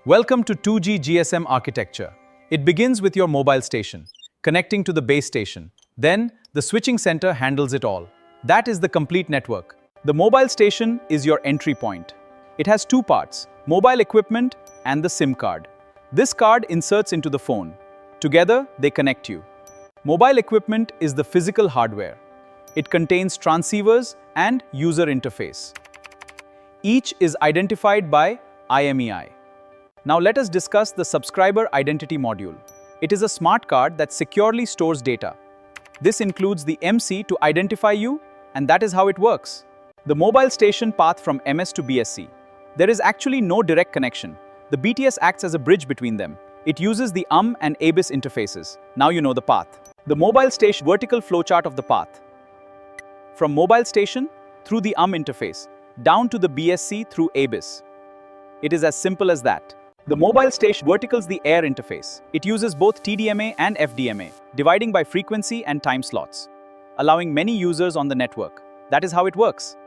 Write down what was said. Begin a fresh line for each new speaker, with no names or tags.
Welcome to 2G GSM architecture. It begins with your mobile station, connecting to the base station. Then, the switching center handles it all. That is the complete network. The mobile station is your entry point. It has two parts, mobile equipment and the SIM card. This card inserts into the phone. Together, they connect you. Mobile equipment is the physical hardware. It contains transceivers and user interface. Each is identified by IMEI. Now let us discuss the subscriber identity module. It is a smart card that securely stores data. This includes the MC to identify you, and that is how it works. The mobile station path from MS to BSC. There is actually no direct connection. The BTS acts as a bridge between them. It uses the and ABIS interfaces. Now you know the path. The mobile station vertical flowchart of the path. From mobile station through the interface, down to the BSC through ABIS. It is as simple as that. The mobile station verticals the air interface. It uses both TDMA and FDMA, dividing by frequency and time slots, allowing many users on the network. That is how it works.